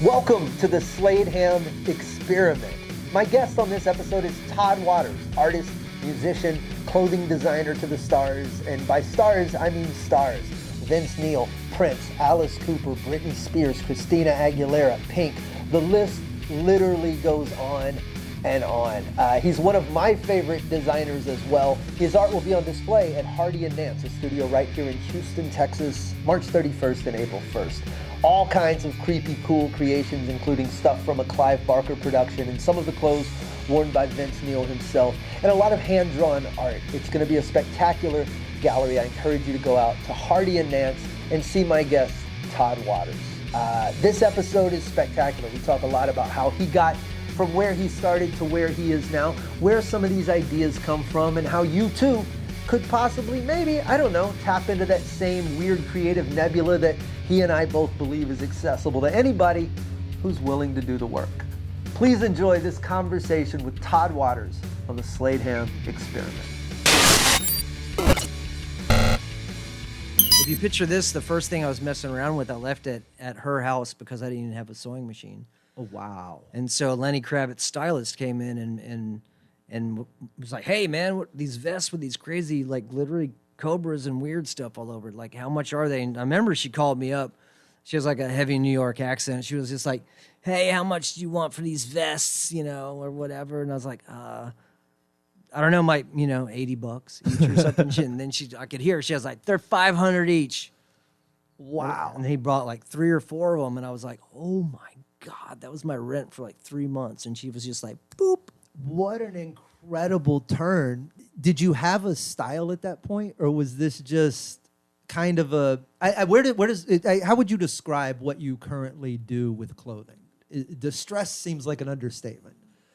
Welcome to the Slade Ham Experiment. My guest on this episode is Tod Waters, artist, musician, clothing designer to the stars, and by stars, I mean stars. Vince Neil, Prince, Alice Cooper, Britney Spears, Christina Aguilera, Pink. The list literally goes on and on. He's one of my favorite designers as well. His art will be on display at Hardy & Nance, a studio right here in Houston, Texas, March 31st and April 1st. All kinds of creepy, cool creations, including stuff from a Clive Barker production and some of the clothes worn by Vince Neil himself, and a lot of hand-drawn art. It's going to be a spectacular gallery. I encourage you to go out to Hardy & Nance and see my guest, Tod Waters. This episode is spectacular. We talk a lot about how he got from where he started to where he is now, where some of these ideas come from, and how you too could possibly, maybe, I don't know, tap into that same weird creative nebula that he and I both believe is accessible to anybody who's willing to do the work. Please enjoy this conversation with Tod Waters on the Slade Ham Experiment. If you picture this, the first thing I was messing around with, I left it at her house because I didn't even have a sewing machine. Oh, wow. And so Lenny Kravitz's stylist came in and was like, hey, man, what, these vests with these crazy, like, glittery cobras and weird stuff all over it. Like, how much are they? And I remember she called me up. She has, like, a heavy New York accent. She was just like, hey, how much do you want for these vests, you know, or whatever? And I was like, I don't know, $80 each or something. And then I could hear her. She was like, they're $500 each. Wow. And he brought, like, 3 or 4 of them. And I was like, oh, my God, that was my rent for like 3 months. And she was just like, boop. What an incredible turn. Did you have a style at that point, or was this just kind of a, how would you describe what you currently do with clothing? Distress seems like an understatement.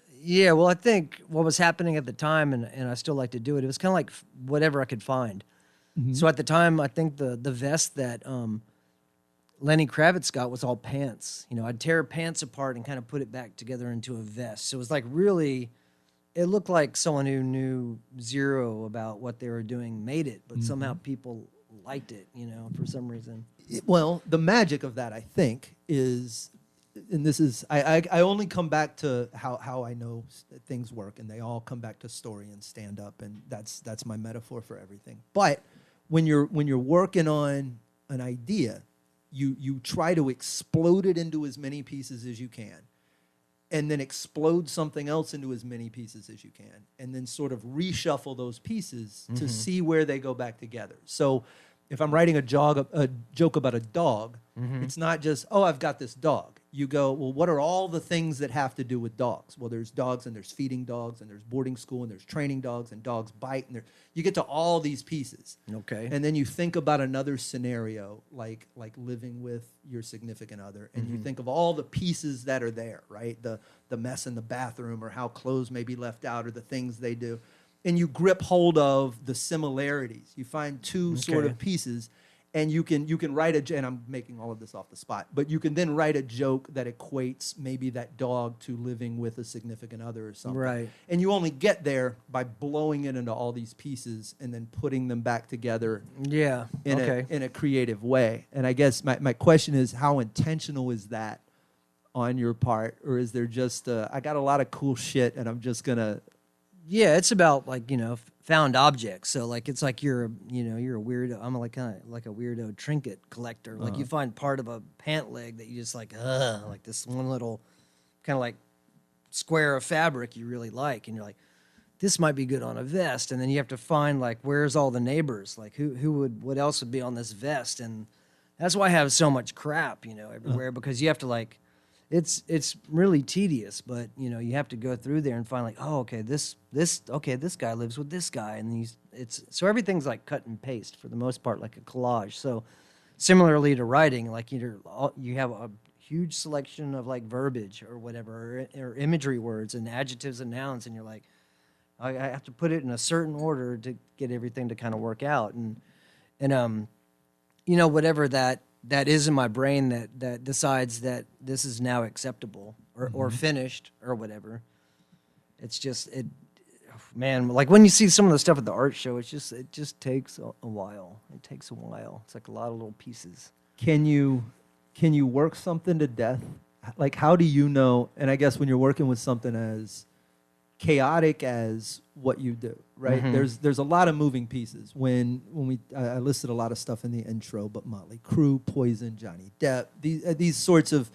Yeah, well, I think what was happening at the time, and I still like to do it, it was kind of like whatever I could find. Mm-hmm. So at the time, I think the vest that Lenny Kravitz got was all pants. You know, I'd tear pants apart and kind of put it back together into a vest. So it was like really, it looked like someone who knew zero about what they were doing made it, but somehow people liked it, you know, for some reason. Well, the magic of that, I think, is, and this is, I only come back to how I know things work, and they all come back to story and stand up, and that's my metaphor for everything. But when you're working on an idea, you try to explode it into as many pieces as you can, and then explode something else into as many pieces as you can, and then sort of reshuffle those pieces to see where they go back together. So if I'm writing a joke about a dog, it's not just, oh, I've got this dog. You go, well, what are all the things that have to do with dogs? Well, there's dogs, and there's feeding dogs, and there's boarding school, and there's training dogs, and dogs bite, and you get to all these pieces. Okay. And then you think about another scenario, like living with your significant other, and you think of all the pieces that are there, right? The mess in the bathroom, or how clothes may be left out, or the things they do. And you grip hold of the similarities. You find two sort of pieces, and you can write and I'm making all of this off the spot, but you can then write a joke that equates maybe that dog to living with a significant other or something. Right. And you only get there by blowing it into all these pieces and then putting them back together in a creative way. And I guess my question is, how intentional is that on your part? Or is there just, I got a lot of cool shit and I'm just going to... Yeah, it's about, like, you know, found objects. So, like, it's like you're a weirdo. I'm like kind of like a weirdo trinket collector. Like, you find part of a pant leg that you just like this one little kind of like square of fabric you really like, and you're like, this might be good on a vest. And then you have to find, like, where's all the neighbors? Like, what else would be on this vest? And that's why I have so much crap, you know, everywhere, because you have to, like, it's really tedious, but, you know, you have to go through there and find, like, oh, okay, this guy lives with this guy, and so everything's like cut and paste for the most part, like a collage. So similarly to writing, like, you have a huge selection of, like, verbiage or whatever, or imagery words and adjectives and nouns, and you're like, I have to put it in a certain order to get everything to kind of work out, and you know, whatever that is in my brain that decides that this is now acceptable or finished or whatever. It's just, man, like when you see some of the stuff at the art show, it just takes a while. It takes a while. It's like a lot of little pieces. Can you work something to death Like, how do you know? And I guess when you're working with something as chaotic as what you do, right? There's a lot of moving pieces. I listed a lot of stuff in the intro, but Motley Crüe, Poison, Johnny Depp, these sorts of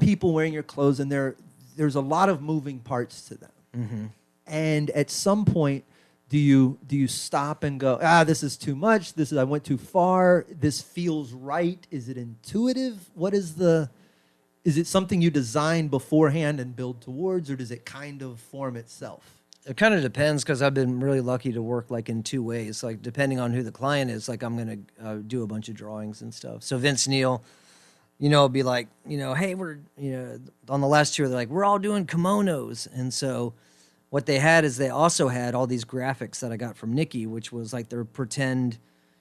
people wearing your clothes, and there's a lot of moving parts to them. And at some point, do you stop and go, this is too much, I went too far, this feels right? Is it intuitive? Is it something you design beforehand and build towards, or does it kind of form itself? It kind of depends, because I've been really lucky to work like in two ways. Like depending on who the client is, like I'm going to do a bunch of drawings and stuff. So Vince Neil, be like, hey, we're, on the last tour, they're like, we're all doing kimonos. And so what they had is they also had all these graphics that I got from Nikki, which was like their pretend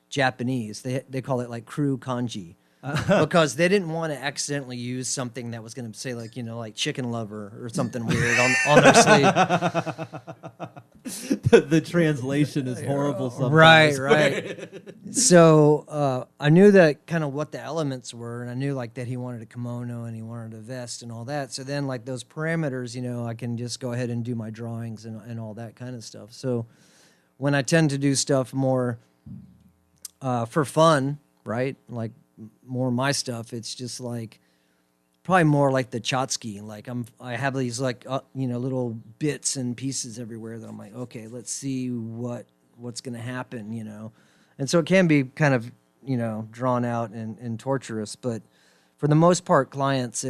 Japanese. They call it like Crüe kanji. Because they didn't want to accidentally use something that was going to say like, like chicken lover or something weird on their sleeve. The translation is horrible sometimes. Right. So I knew that kind of what the elements were, and I knew like that he wanted a kimono and he wanted a vest and all that. So then like those parameters, I can just go ahead and do my drawings and all that kind of stuff. So when I tend to do stuff more for fun, right, like more my stuff, it's just like probably more like the Chotsky. Like I have these like little bits and pieces everywhere that I'm like, okay, let's see what's gonna happen, and so it can be kind of drawn out and torturous, but for the most part, clients,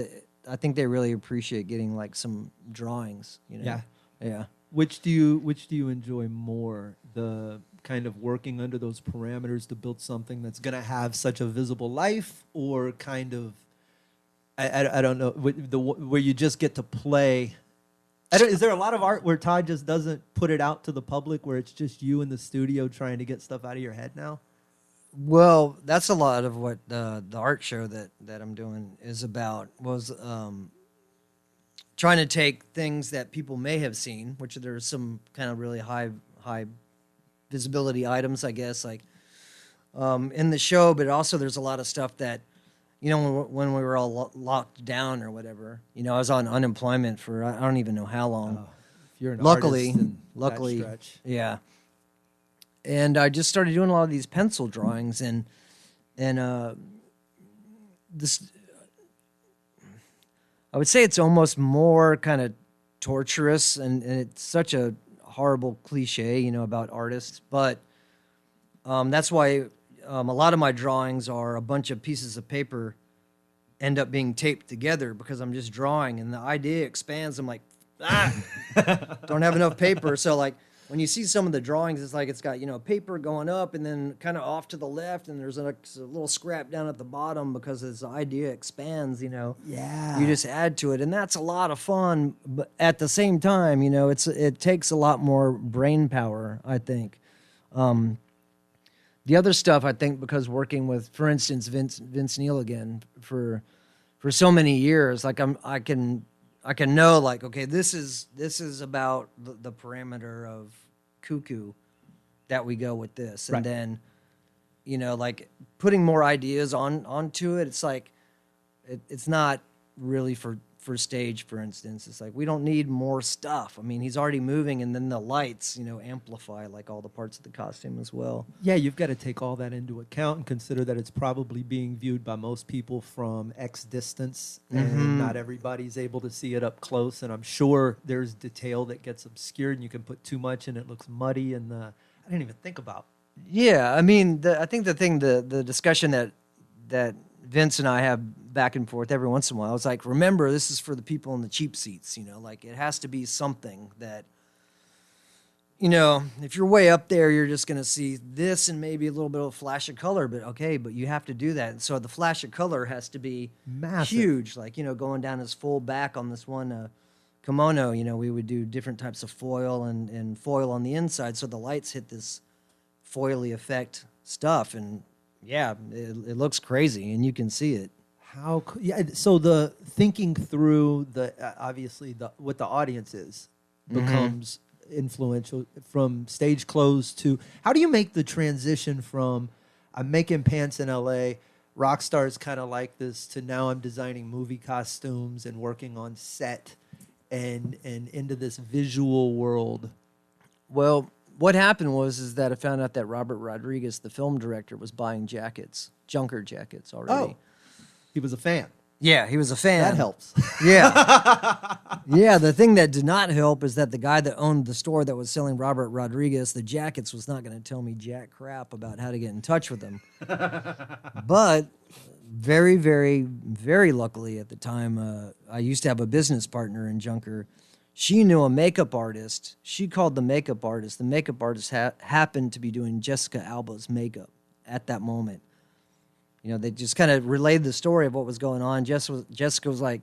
I think they really appreciate getting like some drawings. Yeah. Which do you enjoy more? The kind of working under those parameters to build something that's going to have such a visible life, or kind of, I don't know, where you just get to play? Is there a lot of art where Tod just doesn't put it out to the public, where it's just you in the studio trying to get stuff out of your head now? Well, that's a lot of what the art show that I'm doing is about, was trying to take things that people may have seen, which there's some kind of really high visibility items, I guess, like in the show, but also there's a lot of stuff that, when we were all locked down or whatever, I was on unemployment for I don't even know how long. If you're an luckily, that stretch. Yeah. And I just started doing a lot of these pencil drawings, and this, I would say it's almost more kind of torturous, and it's such a horrible cliche, about artists, but that's why a lot of my drawings are a bunch of pieces of paper end up being taped together, because I'm just drawing and the idea expands. I'm like, don't have enough paper. So like when you see some of the drawings, it's like it's got, paper going up and then kind of off to the left, and there's a little scrap down at the bottom, because as the idea expands, Yeah. you just add to it, and that's a lot of fun. But at the same time, it takes a lot more brain power, I think. The other stuff, I think, because working with, for instance, Vince Neil again for so many years, like I can know, like, okay, this is about the parameter of cuckoo that we go with this, and then like putting more ideas onto it. It's like it's not really for stage, for instance. It's like we don't need more stuff. I mean, he's already moving, and then the lights amplify like all the parts of the costume as well. Yeah, you've got to take all that into account and consider that it's probably being viewed by most people from X distance, and not everybody's able to see it up close. And I'm sure there's detail that gets obscured, and you can put too much and it looks muddy. And I didn't even think about. Yeah, I mean, I think the discussion that Vince and I have back and forth every once in a while, it's like, remember, this is for the people in the cheap seats. Like it has to be something that, if you're way up there, you're just going to see this and maybe a little bit of a flash of color, but you have to do that. And so the flash of color has to be massive, huge. Like, going down his full back on this one kimono, we would do different types of foil and foil on the inside. So the lights hit this foily effect stuff, and yeah, it looks crazy, and you can see it. So the thinking through obviously what the audience is becomes influential, from stage clothes to, how do you make the transition from, I'm making pants in LA, rock stars kind of like this to now I'm designing movie costumes and working on set and into this visual world? Well, what happened was that I found out that Robert Rodriguez, the film director, was buying Junker jackets already. Oh, he was a fan. Yeah, he was a fan. That helps. Yeah. Yeah, the thing that did not help is that the guy that owned the store that was selling Robert Rodriguez the jackets was not going to tell me jack crap about how to get in touch with him. But very, very, very luckily at the time, I used to have a business partner in Junker. She knew a makeup artist. She called the makeup artist. The makeup artist happened to be doing Jessica Alba's makeup at that moment. You know, they just kind of relayed the story of what was going on. Jessica was like,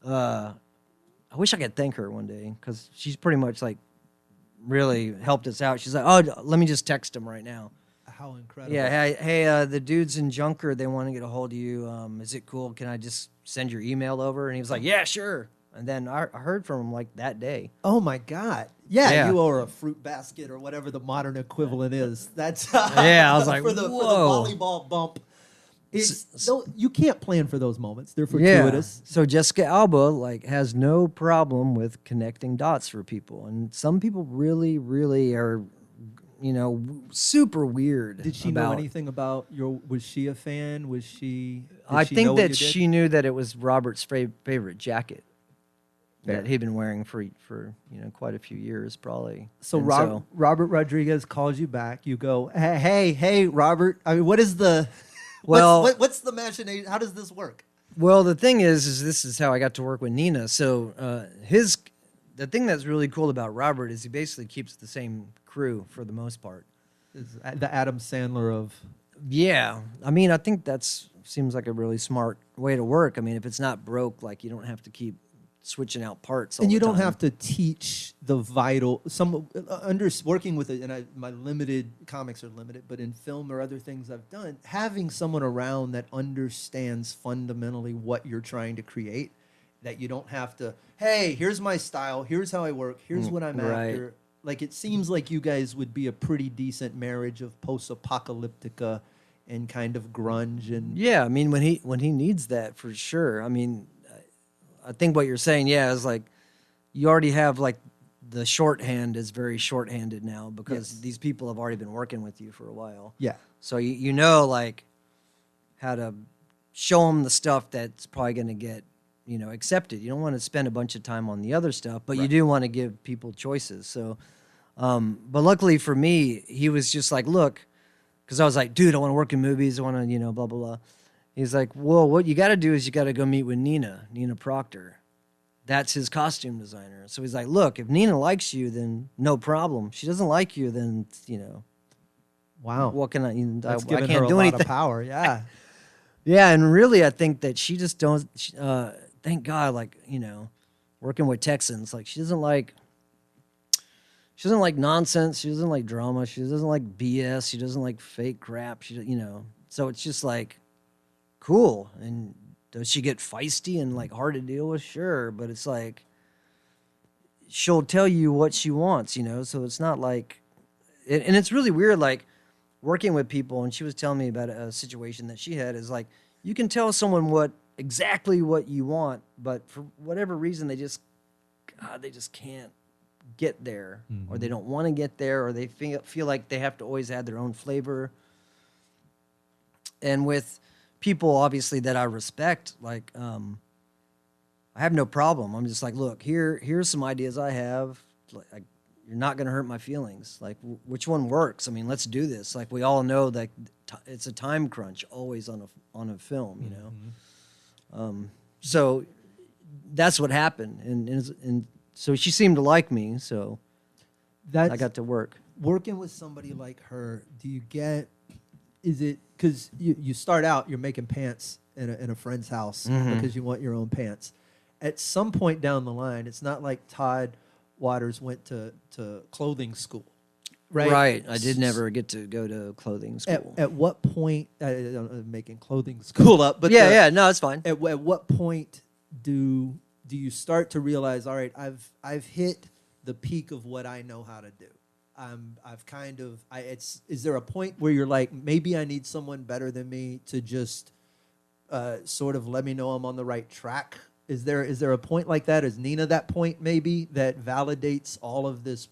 I wish I could thank her one day because she's pretty much like really helped us out. She's like, oh, let me just text him right now. How incredible. Yeah, hey, the dudes in Junker, they want to get a hold of you. Is it cool? Can I just send your email over? And he was like, yeah, sure. And then I heard from him like that day. Oh my God! Yeah, Yeah. you owe her a fruit basket or whatever the modern equivalent is. That's Yeah, I was like, for the whoa. volleyball bump. You can't plan for those moments. They're fortuitous. Yeah. So Jessica Alba like has no problem with connecting dots for people, and some people really, really are, you know, super weird. Did she know anything about your? Was she a fan? Was she? I think that she knew that it was Robert's favorite jacket that he'd been wearing for quite a few years, probably. So Robert Rodriguez calls you back. You go, hey, Robert. I mean, what is the? Well, what's the machination? How does this work? Well, the thing is this is how I got to work with Nina. So the thing that's really cool about Robert is he basically keeps the same crew for the most part. Is the Adam Sandler of. Yeah, I mean, I think seems like a really smart way to work. I mean, if it's not broke, like you don't have to keep switching out parts. And you don't have to teach the vital. Working with it, and my limited comics are limited, but in film or other things I've done, having someone around that understands fundamentally what you're trying to create, that you don't have to. Hey, here's my style. Here's how I work. Here's what I'm after. Like it seems like you guys would be a pretty decent marriage of post-apocalyptica and kind of grunge and. Yeah, I mean when he needs that for sure. I mean. I think what you're saying, is like you already have like the shorthand is very shorthanded now because these people have already been working with you for a while. Yeah. So you know like how to show them the stuff that's probably going to get, accepted. You don't want to spend a bunch of time on the other stuff, but you do want to give people choices. So, but luckily for me, he was just like, look, because I was like, dude, I want to work in movies. I want to, blah, blah, blah. He's like, well, what you got to do is you got to go meet with Nina Proctor. That's his costume designer. So he's like, look, if Nina likes you, then no problem. She doesn't like you, then, Wow. What can I That's I giving can't her do a anything. lot of power, yeah. Yeah, and really I think that she just don't, thank God, like, working with Texans, like she doesn't like nonsense. She doesn't like drama. She doesn't like BS. She doesn't like fake crap. So it's just like, cool. And does she get feisty and like hard to deal with? Sure, but it's like she'll tell you what she wants, so it's not like and it's really weird like working with people, and she was telling me about a situation that she had is like you can tell someone exactly what you want, but for whatever reason they just can't get there, or they don't want to get there, or they feel like they have to always add their own flavor. And with people obviously that I respect, like I have no problem. I'm just like, look, here's some ideas I have. Like, you're not going to hurt my feelings. Like, which one works? I mean, let's do this. Like, we all know that it's a time crunch always on a film, So that's what happened, and so she seemed to like me. So I got to work. Working with somebody like her, do you get? Is it because you start out, you're making pants in a friend's house because you want your own pants. At some point down the line, it's not like Tod Waters went to clothing school, right? Right. I did never get to go to clothing school. At what point, I'm making clothing school up, but no, it's fine. At what point do you start to realize, all right, I've hit the peak of what I know how to do? Is there a point where you're like, maybe I need someone better than me to just sort of let me know I'm on the right track? Is there a point like that? Is Nina that point maybe that validates all of this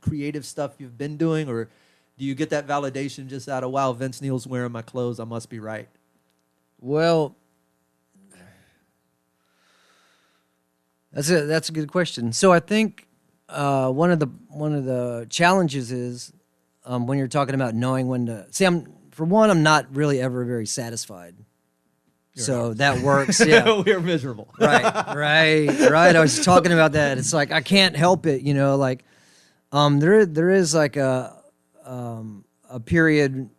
creative stuff you've been doing, or do you get that validation just out of, wow, Vince Neil's wearing my clothes, I must be right? Well, that's a good question. So I think one of the challenges is when you're talking about knowing when to see. I'm not really ever very satisfied. So that works. Yeah, We're miserable. right. I was talking about that. It's like I can't help it. Like there is like a period.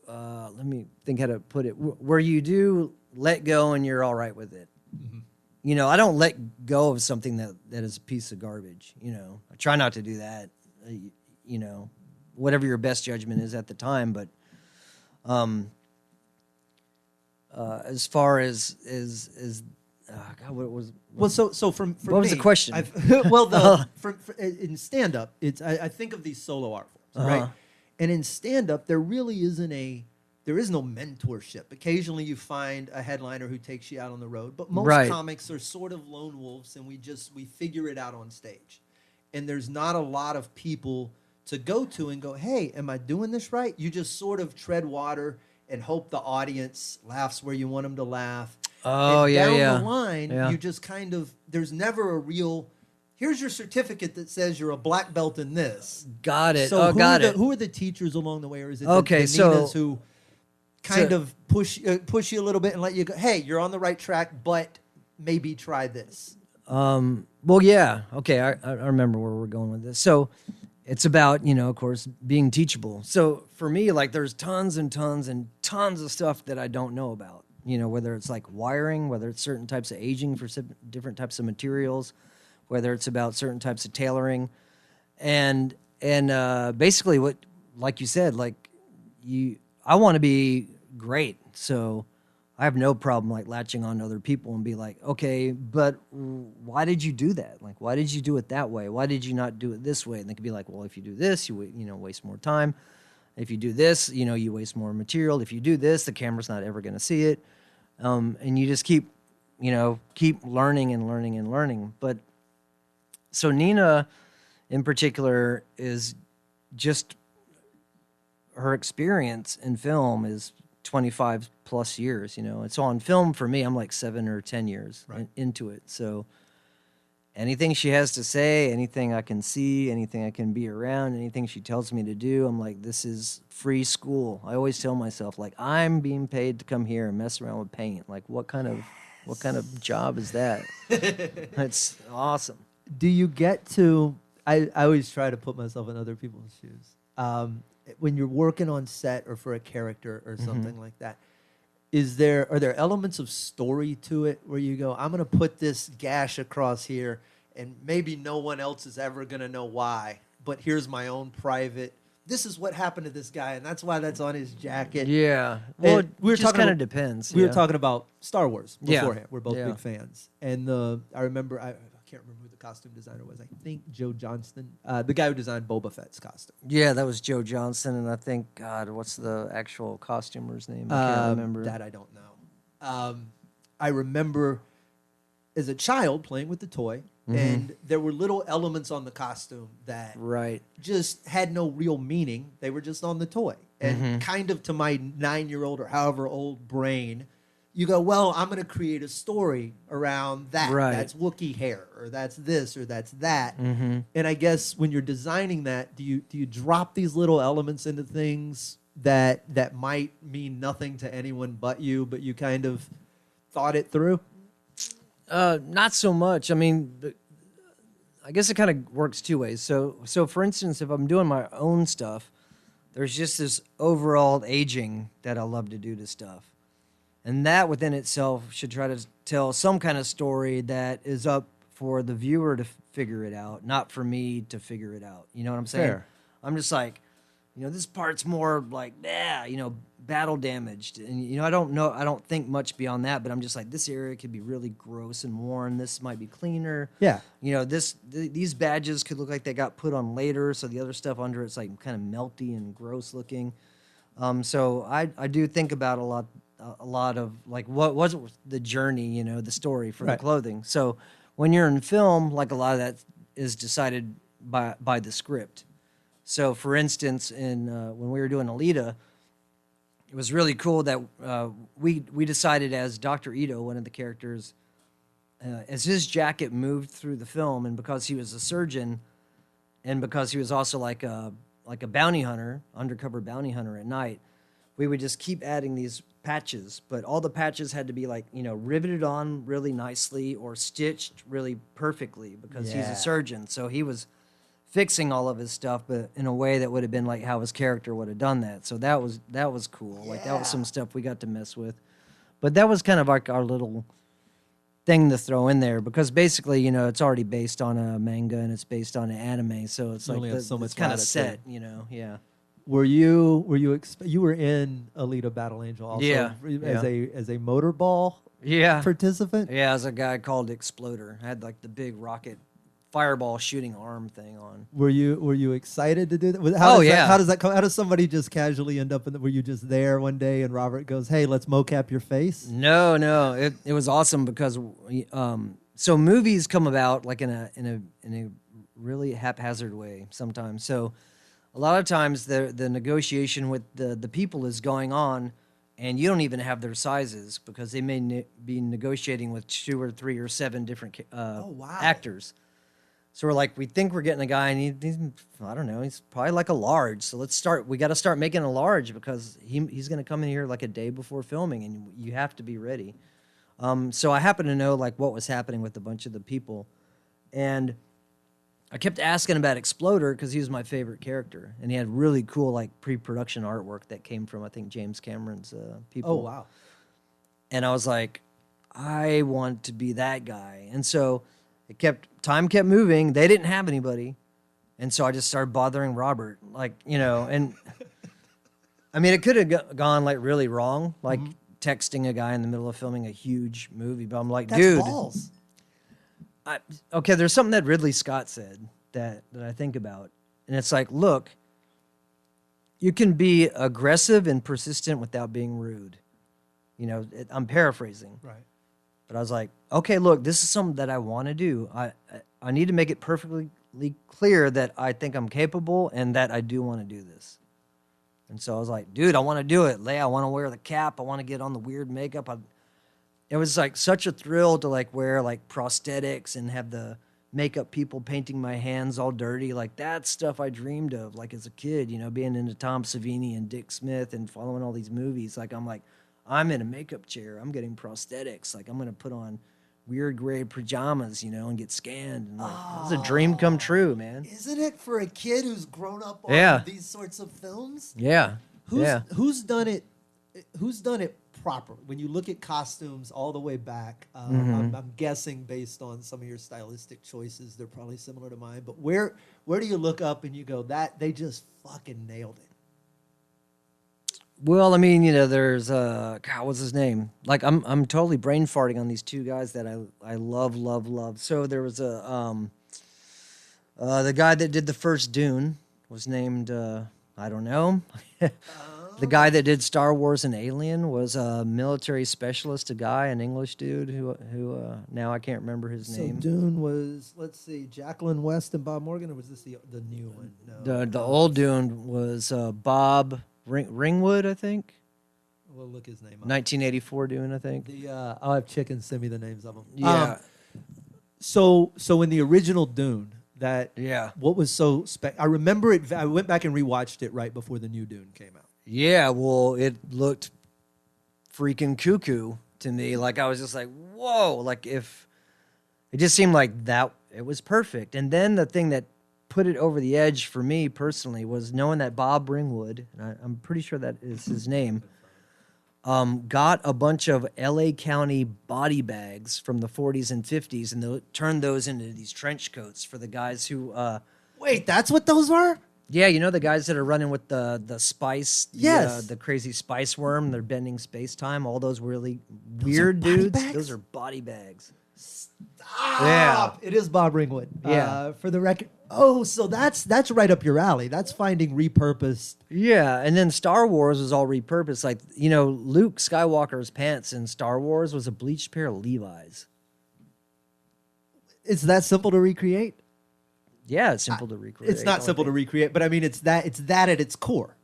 Let me think how to put it. Where you do let go and you're all right with it. Mm-hmm. I don't let go of something that is a piece of garbage. I try not to do that. Whatever your best judgment is at the time, but as far as God, what was so from what was me, the question? In stand up, I think of these solo art forms, right? And in stand up, there really there is no mentorship. Occasionally, you find a headliner who takes you out on the road, but most comics are sort of lone wolves, and we figure it out on stage. And there's not a lot of people to go to and go, hey, am I doing this right? You just sort of tread water and hope the audience laughs where you want them to laugh. Oh, and yeah, down the line, you just kind of, there's never a real, here's your certificate that says you're a black belt in this. Got it. So who are the teachers along the way, or is it okay, the Ninas who kind of push you a little bit and let you go, hey, you're on the right track, but maybe try this? Well, yeah. Okay, I remember where we're going with this. So it's about, of course, being teachable. So for me, like, there's tons and tons and tons of stuff that I don't know about, whether it's like wiring, whether it's certain types of aging for different types of materials, whether it's about certain types of tailoring. And basically what, like you said, I want to be great. So I have no problem like latching on to other people and be like, okay, but why did you do that? Like, why did you do it that way? Why did you not do it this way? And they could be like, well, if you do this, you waste more time. If you do this, you waste more material. If you do this, the camera's not ever going to see it. And you just keep learning and learning and learning. But so Nina in particular is just, her experience in film is 25 plus years, It's on film for me. I'm like 7 or 10 years into it. So anything she has to say, anything I can see, anything I can be around, anything she tells me to do, I'm like, this is free school. I always tell myself, like, I'm being paid to come here and mess around with paint. Like, what kind of job is that? That's awesome. Do you get to, I always try to put myself in other people's shoes. When you're working on set or for a character or something like that, are there elements of story to it where you go, I'm going to put this gash across here and maybe no one else is ever going to know why, but here's my own private, this is what happened to this guy and that's why that's on his jacket. Yeah. Well, it just kind of depends. We were talking about Star Wars beforehand. Yeah. We're both big fans. And I remember, I can't remember who the costume designer was. I think Joe Johnston, the guy who designed Boba Fett's costume. Yeah, that was Joe Johnston, and I think, God, what's the actual costumer's name? I can't remember. That I don't know. I remember as a child playing with the toy, and there were little elements on the costume that just had no real meaning. They were just on the toy. And kind of to my 9-year-old or however old brain, you go, well, I'm going to create a story around that. Right. That's Wookiee hair, or that's this, or that's that. And I guess when you're designing that, do you drop these little elements into things that might mean nothing to anyone but you kind of thought it through? Not so much. I mean, I guess it kind of works two ways. So for instance, if I'm doing my own stuff, there's just this overall aging that I love to do to stuff. And that within itself should try to tell some kind of story that is up for the viewer to figure it out, not for me to figure it out. You know what I'm saying? Fair. I'm just like, this part's more like, battle damaged. And, I don't think much beyond that, but I'm just like, this area could be really gross and worn. This might be cleaner. Yeah. These badges could look like they got put on later, so the other stuff under it's like kind of melty and gross looking. So I do think about a lot a lot of like what was the journey, you know, the story for the Right. clothing. So when you're in film, like a lot of that is decided by the script. So for instance, in when we were doing Alita, it was really cool that we decided as Dr. Ito, one of the characters, as his jacket moved through the film, and because he was a surgeon, and because he was also like a bounty hunter, undercover bounty hunter at night, we would just keep adding these patches. But all the patches had to be like, you know, riveted on really nicely or stitched really perfectly because he's Yeah. a surgeon. So he was fixing all of his stuff, but in a way that would have been like how his character would have done that. So that was cool. Like that was some stuff we got to mess with. But that was kind of like our little thing to throw in there because basically, you know, it's already based on a manga and it's based on an anime, so it's You like only have so much it's kind of latitude. set, you know. Yeah. Were you you were in Alita Battle Angel also Yeah, as a motorball Yeah. participant? Yeah, as a guy called Exploder. I had like the big rocket fireball shooting arm thing on. Were you excited to do that? How does that come? How does somebody just casually end up in were you just there one day and Robert goes, "Hey, let's mocap your face"? No, it was awesome because so movies come about like in a really haphazard way sometimes. So a lot of times the negotiation with the people is going on, and you don't even have their sizes because they may be negotiating with 2 or 3 or 7 different actors. So we're like, we think we're getting a guy, and he's I don't know, he's probably like a large. So let's start. We got to start making a large because he's going to come in here like a day before filming, and you have to be ready. So I happen to know like what was happening with a bunch of the people, and I kept asking about Exploder because he was my favorite character, and he had really cool like pre-production artwork that came from I think James Cameron's people. Oh wow! And I was like, I want to be that guy, and so time kept moving. They didn't have anybody, and so I just started bothering Robert, like you know, and I mean it could have gone like really wrong, like texting a guy in the middle of filming a huge movie, but I'm like, That's dude. balls. Okay, there's something that Ridley Scott said that I think about. And it's like, look, you can be aggressive and persistent without being rude. You know, I'm paraphrasing. Right. But I was like, okay, look, this is something that I want to do. I need to make it perfectly clear that I think I'm capable and that I do want to do this. And so I was like, dude, I want to do it. Leia, I want to wear the cap. I want to get on the weird makeup. It was like such a thrill to like wear like prosthetics and have the makeup people painting my hands all dirty. Like that stuff I dreamed of like as a kid, you know, being into Tom Savini and Dick Smith and following all these movies. Like I'm in a makeup chair. I'm getting prosthetics. Like I'm going to put on weird gray pajamas, you know, and get scanned. And like, that was a dream come true, man. Isn't it for a kid who's grown up on these sorts of films? Yeah. Who's done it? Who's done it properly? When you look at costumes all the way back, I'm guessing based on some of your stylistic choices, they're probably similar to mine. But where do you look up and you go, that they just fucking nailed it? Well, I mean, you know, there's God, what's his name? Like, I'm totally brain farting on these two guys that I love. So there was the guy that did the first Dune was named I don't know. The guy that did Star Wars and Alien was a military specialist, a guy, an English dude who now I can't remember his name. So Dune was, let's see, Jacqueline West and Bob Morgan, or was this the new one? No. The old Dune was Bob Ringwood, I think. We'll look his name up. 1984 Dune, I think. I'll have Chicken send me the names of them. Yeah. So in the original Dune, what was so I remember it. I went back and rewatched it right before the new Dune came out. Yeah, well, it looked freaking cuckoo to me. Like I was just like, whoa! Like if it just seemed like that it was perfect. And then the thing that put it over the edge for me personally was knowing that Bob Ringwood, and I'm pretty sure that is his name, got a bunch of L.A. County body bags from the 40s and 50s and turned those into these trench coats for the guys who... Wait, that's what those were? Yeah, you know the guys that are running with the spice, yes, the crazy spice worm. They're bending space time. All those really weird dudes. Bags? Those are body bags. Stop. Yeah, it is Bob Ringwood. Yeah, for the record. Oh, so that's right up your alley. That's finding repurposed. Yeah, and then Star Wars was all repurposed. Like, Luke Skywalker's pants in Star Wars was a bleached pair of Levi's. It's that simple to recreate? Yeah, it's simple to recreate. It's not simple to recreate, but I mean it's that at its core.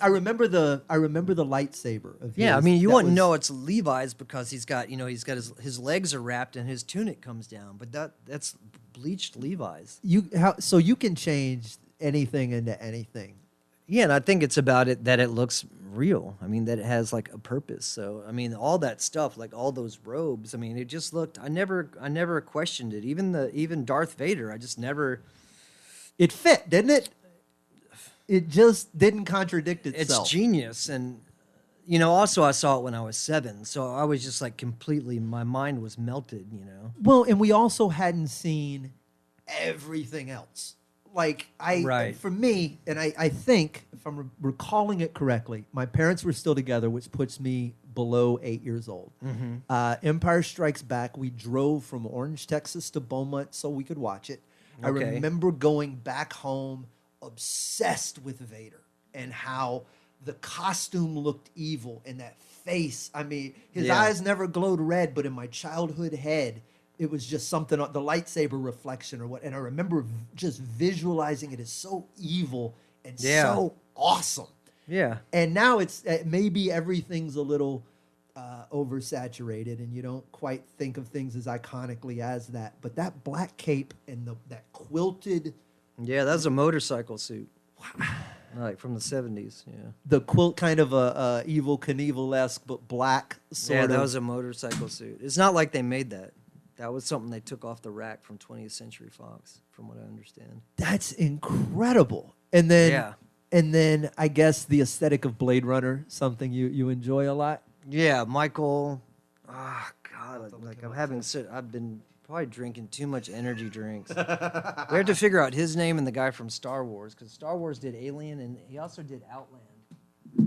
I remember the lightsaber of Yeah, his. I mean, you That wouldn't was- know it's Levi's because he's got his legs are wrapped and his tunic comes down, but that's bleached Levi's. So you can change anything into anything. Yeah, and I think it's about it that it looks real. I mean, that it has like a purpose. So, I mean, all that stuff, like all those robes, I mean, it just looked. I never questioned it. Even Darth Vader, I just never. It fit, didn't it? It just didn't contradict itself. It's genius, and also I saw it when I was 7, so I was just like completely. My mind was melted. Well, and we also hadn't seen everything else. Right. For me, and I think, if I'm recalling it correctly, my parents were still together, which puts me below 8 years old. Mm-hmm. Empire Strikes Back, we drove from Orange, Texas to Beaumont so we could watch it. I Okay. remember going back home obsessed with Vader and how the costume looked evil and that face. I mean, his Yeah. eyes never glowed red, but in my childhood head, it was just something, the lightsaber reflection or what. And I remember just visualizing it as so evil and Yeah. so awesome. Yeah. And now it's maybe everything's a little oversaturated and you don't quite think of things as iconically as that. But that black cape and that quilted, Yeah, that was a motorcycle suit. Like from the 70s, yeah. the quilt kind of a Evil Knievel-esque, but black sort Yeah, of. that was a motorcycle suit. It's not like they made that. That was something they took off the rack from 20th Century Fox, from what I understand. That's incredible. And then, Yeah. and then I guess the aesthetic of Blade Runner, something you enjoy a lot. Yeah, Michael. Ah, God, I've been probably drinking too much energy drinks. We have to figure out his name and the guy from Star Wars, because Star Wars did Alien and he also did Outland.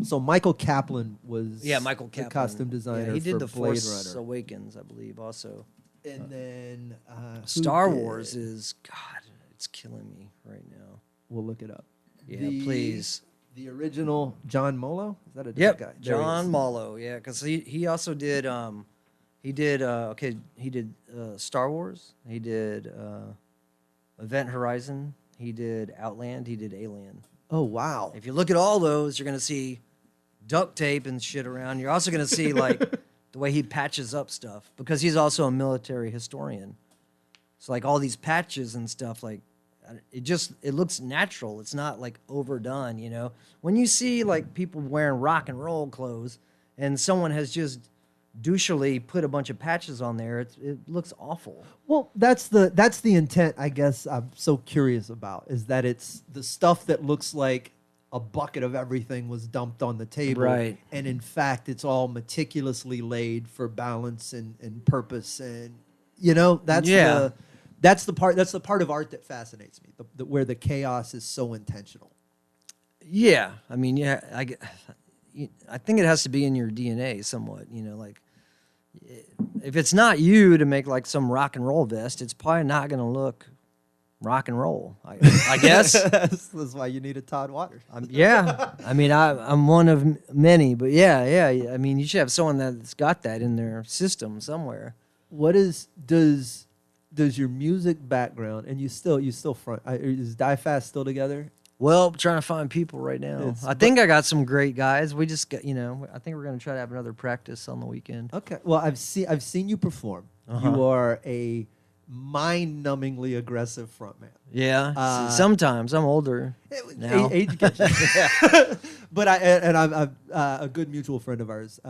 So Michael Kaplan was Michael the Kaplan. costume designer Yeah, he did for the Blade Force Runner. Awakens, I believe, also. And then who Star did- Wars is, God, it's killing me right now. We'll look it up. Yeah, please. The original John Molo? Is that a different Yep, guy? There he John is. Mallow. Yeah, because he also did he did Star Wars. He did Event Horizon. He did Outland. He did Alien. Oh wow! If you look at all those, you're gonna see duct tape and shit around. You're also gonna see like the way he patches up stuff because he's also a military historian. So like all these patches and stuff, like it looks natural. It's not like overdone, When you see like people wearing rock and roll clothes and someone has just douchily put a bunch of patches on there, it looks awful. Well, that's the intent. I guess I'm so curious about is that it's the stuff that looks like a bucket of everything was dumped on the table, Right. And in fact, it's all meticulously laid for balance and purpose, and that's the part of art that fascinates me, where the chaos is so intentional. Yeah, I mean, yeah, I think it has to be in your DNA somewhat, like if it's not you to make like some rock and roll vest, it's probably not going to look rock and roll, I guess. That's why you need a Tod Waters. Yeah, I mean, I'm one of many, but yeah, I mean, you should have someone that's got that in their system somewhere. What does your music background, and you still front, is Die Fast still together? Well, I'm trying to find people right now. I think I got some great guys. We just got, I think we're going to try to have another practice on the weekend. Okay. Well, I've seen you perform. You are a mind-numbingly aggressive frontman. Yeah. Sometimes I'm older now. Age gets you. But I'm a good mutual friend of ours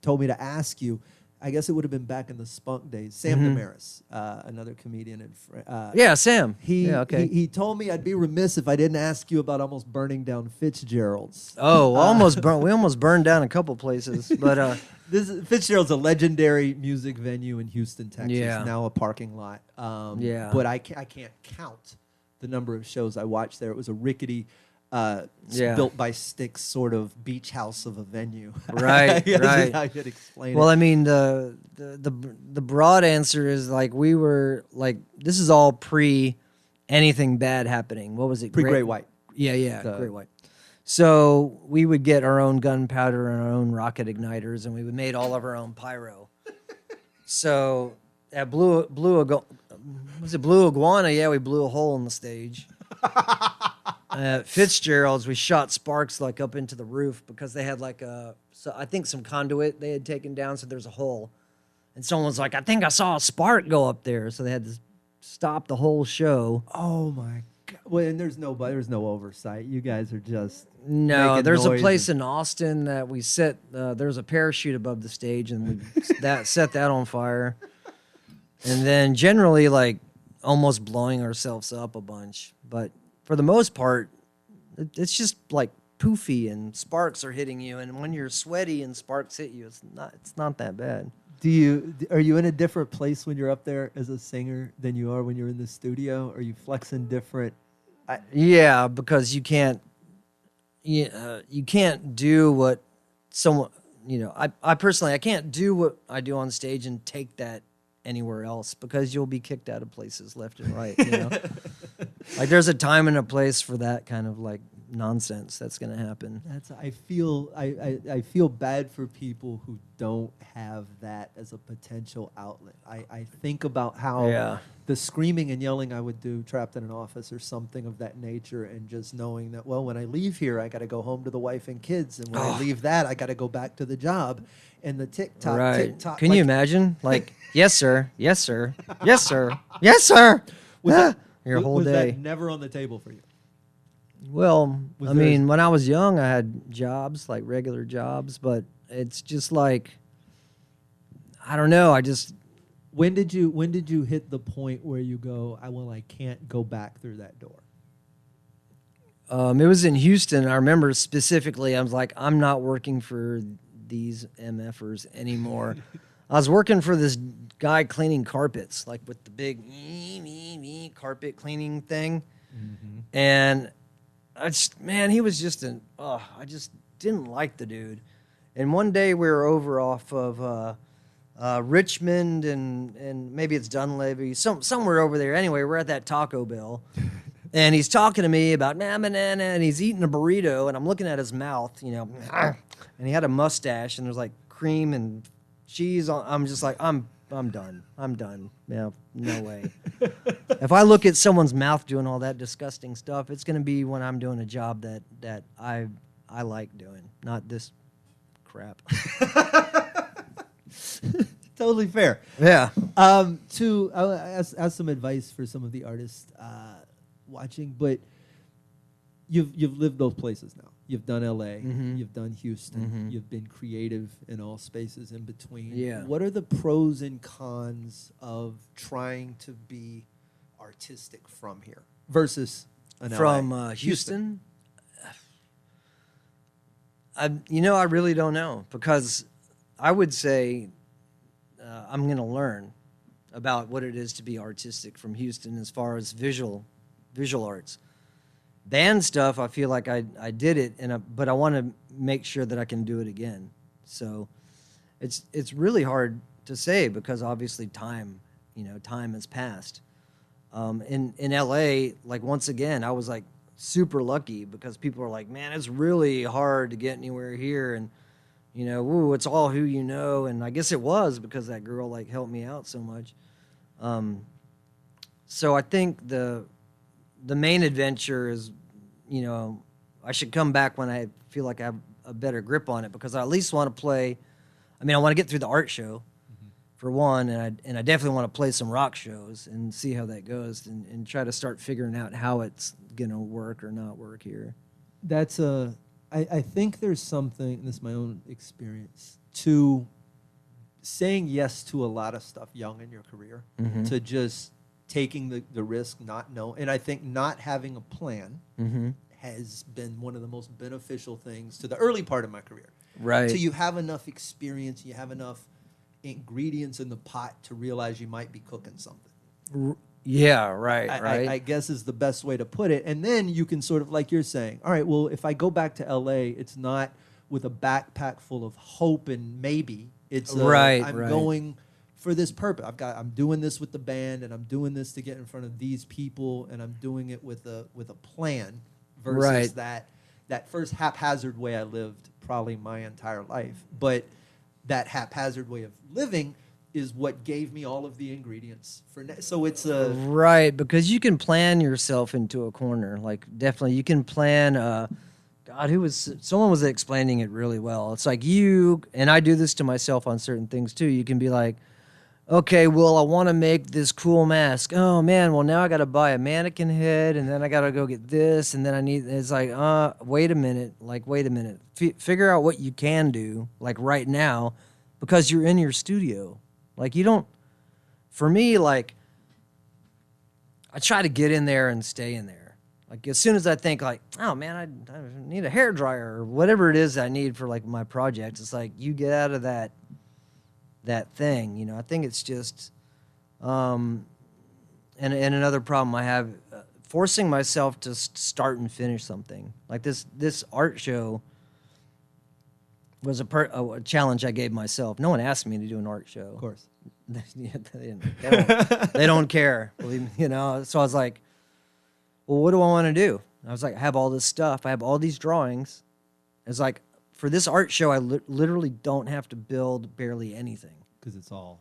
told me to ask you. I guess it would have been back in the Spunk days. Sam Damaris, another comedian and Yeah, Sam. He told me I'd be remiss if I didn't ask you about almost burning down Fitzgerald's. Oh, we almost burned down a couple places, but Fitzgerald's a legendary music venue in Houston, Texas. Yeah. Now a parking lot. Yeah. But I can't count the number of shows I watched there. It was a rickety, built by sticks sort of beach house of a venue. Right, right. I could explain well, it. I mean, the broad answer is like we were like this is all pre anything bad happening. What was it? Great White. Yeah, Great White. So we would get our own gunpowder and our own rocket igniters, and we would made all of our own pyro. So at Blue Iguana? Yeah, we blew a hole in the stage. At Fitzgerald's, we shot sparks like up into the roof because they had like I think some conduit they had taken down, so there's a hole. And someone was like, I think I saw a spark go up there. So they had to stop the whole show. Oh my God. Well, and there's no oversight. You guys are just there's a place in Austin that we set, there's a parachute above the stage, and we set that on fire. And then generally like almost blowing ourselves up a bunch. But for the most part, it's just like poofy and sparks are hitting you. And when you're sweaty and sparks hit you, it's not that bad. Are you in a different place when you're up there as a singer than you are when you're in the studio? Are you flexing different? Yeah, because you can't do what someone, I personally, I can't do what I do on stage and take that anywhere else because you'll be kicked out of places left and right. Like there's a time and a place for that kind of like nonsense that's going to happen. I feel bad for people who don't have that as a potential outlet. I think about how the screaming and yelling I would do trapped in an office or something of that nature, and just knowing that, well, when I leave here, I got to go home to the wife and kids, and when I leave that, I got to go back to the job. And the TikTok. Can you imagine? Like, yes, sir. Yes, sir. Yes, sir. Yes, sir. Your whole was day. That never on the table for you? Well, when I was young, I had jobs, like regular jobs, but it's just like, I don't know. When did you hit the point where you go, I can't go back through that door? It was in Houston. I remember specifically, I was like, I'm not working for these MFers anymore. I was working for this guy cleaning carpets, like with the big carpet cleaning thing. Mm-hmm. And he was just I just didn't like the dude. And one day we were over off of Richmond and maybe it's Dunleavy, somewhere over there. Anyway, we're at that Taco Bell. And he's talking to me about banana, and he's eating a burrito, and I'm looking at his mouth, and he had a mustache, and there's like cream and cheese on. I'm just like, I'm done. Yeah, no way. If I look at someone's mouth doing all that disgusting stuff, it's going to be when I'm doing a job that I like doing, not this crap. Totally fair. Yeah. I'll ask some advice for some of the artists watching, but you've lived those places now. You've done LA, mm-hmm. you've done Houston, mm-hmm. you've been creative in all spaces in between. Yeah. What are the pros and cons of trying to be artistic from here versus from Houston? I really don't know, because I would say I'm going to learn about what it is to be artistic from Houston as far as visual arts. Band stuff, I feel like I did it, but I want to make sure that I can do it again. So it's really hard to say, because obviously time has passed. In LA, like once again, I was like super lucky, because people are like, man, it's really hard to get anywhere here, and it's all who you know. And I guess it was because that girl like helped me out so much. So I think the main adventure is, I should come back when I feel like I have a better grip on it, because I at least want to play. I want to get through the art show, mm-hmm. for one, and I definitely want to play some rock shows and see how that goes, and try to start figuring out how it's gonna work or not work here. I think there's something, this is my own experience, to saying yes to a lot of stuff young in your career, mm-hmm. to just taking the risk, not know. And I think not having a plan mm-hmm. has been one of the most beneficial things to the early part of my career. Right. So you have enough experience, you have enough ingredients in the pot to realize you might be cooking something. Yeah, right. I guess is the best way to put it. And then you can sort of, like you're saying, all right, well, if I go back to LA, it's not with a backpack full of hope and maybe. It's right. I'm going for this purpose. I'm doing this with the band, and I'm doing this to get in front of these people, and I'm doing it with a plan versus that first haphazard way I lived probably my entire life. But that haphazard way of living is what gave me all of the ingredients for so it's a right, because you can plan yourself into a corner. Like, definitely you can plan God, someone was explaining it really well. It's like and I do this to myself on certain things too. You can be like, okay, well, I want to make this cool mask. Oh man, well, now I got to buy a mannequin head, and then I got to go get this, and then it's like, wait a minute. Figure out what you can do, like right now, because you're in your studio. Like, for me, like, I try to get in there and stay in there. Like, as soon as I think, like, oh man, I need a hairdryer or whatever it is I need for like my project, it's like you get out of that thing, you know. I think it's just, and another problem I have, forcing myself to start and finish something. Like this art show was a challenge I gave myself. No one asked me to do an art show. of course. They don't care, believe me, you know. So I was like, well, what do I want to do? And I was like, I have all this stuff. I have all these drawings. It's like, for this art show, I literally don't have to build barely anything. Because it's all